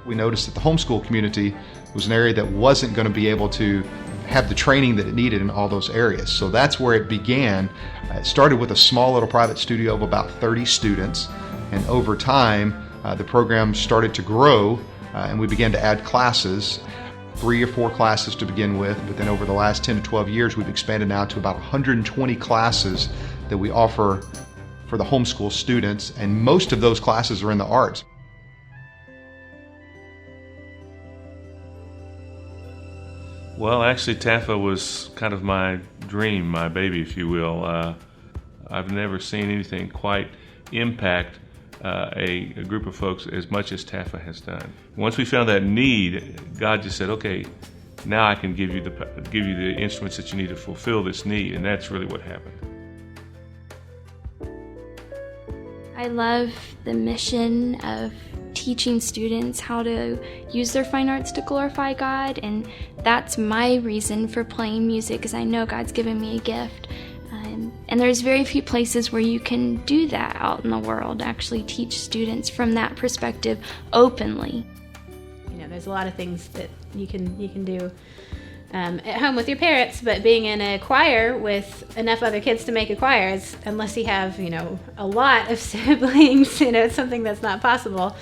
We noticed that the homeschool community was an area that wasn't going to be able to have the training that it needed in all those areas. So that's where it began. It started with a small little private studio of about 30 students, and over time the program started to grow and we began to add classes, 3 or 4 classes to begin with, but then over the last 10 to 12 years we've expanded now to about 120 classes that we offer for the homeschool students, and most of those classes are in the arts. Well, actually, Tafa was kind of my dream, my baby, if you will. I've never seen anything quite impact a group of folks as much as Tafa has done. Once we found that need, God just said, "Okay, now I can give you the instruments that you need to fulfill this need," and that's really what happened. I love the mission of teaching students how to use their fine arts to glorify God, and that's my reason for playing music, because I know God's given me a gift. And there's very few places where you can do that out in the world, actually teach students from that perspective openly. You know, there's a lot of things that you can do at home with your parents, but being in a choir with enough other kids to make a choir is, unless you have, you know, a lot of siblings, you know, it's something that's not possible.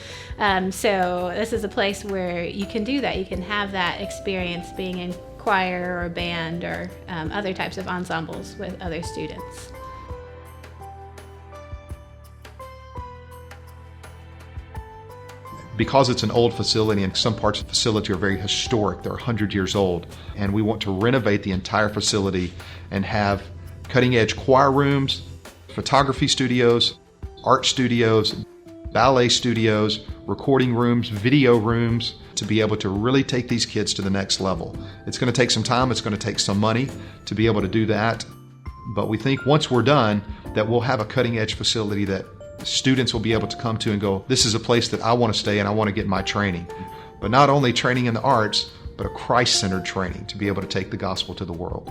So this is a place where you can do that. You can have that experience being in choir or band or other types of ensembles with other students. Because it's an old facility and some parts of the facility are very historic, they're 100 years old, and we want to renovate the entire facility and have cutting-edge choir rooms, photography studios, art studios, ballet studios, recording rooms, video rooms, to be able to really take these kids to the next level. It's going to take some time, it's going to take some money to be able to do that, but we think once we're done that we'll have a cutting-edge facility that students will be able to come to and go, this is a place that I want to stay and I want to get my training. But not only training in the arts, but a Christ-centered training to be able to take the gospel to the world.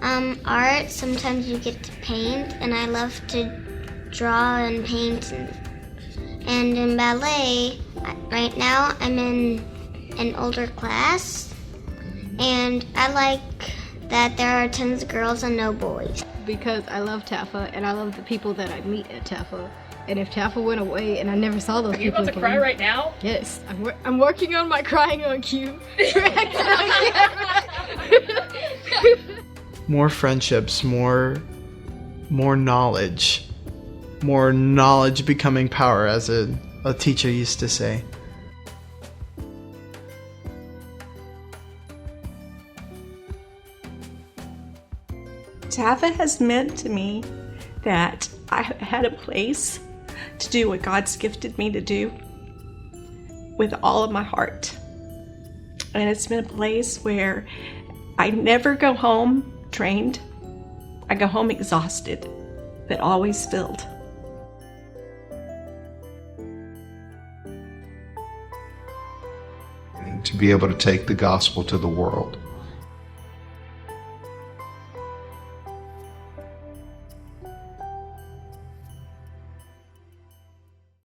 Art, sometimes you get to paint, and I love to draw and paint. And in ballet, right now I'm in an older class, and I like that there are tons of girls and no boys. Because I love Tafa, and I love the people that I meet at Tafa. And if Tafa went away and I never saw those people again... Are you about to cry right now? Yes. I'm working on my crying on cue. More friendships, more knowledge. More knowledge becoming power, as a teacher used to say. Tafa has meant to me that I had a place to do what God's gifted me to do with all of my heart. And it's been a place where I never go home drained. I go home exhausted, but always filled. To be able to take the gospel to the world.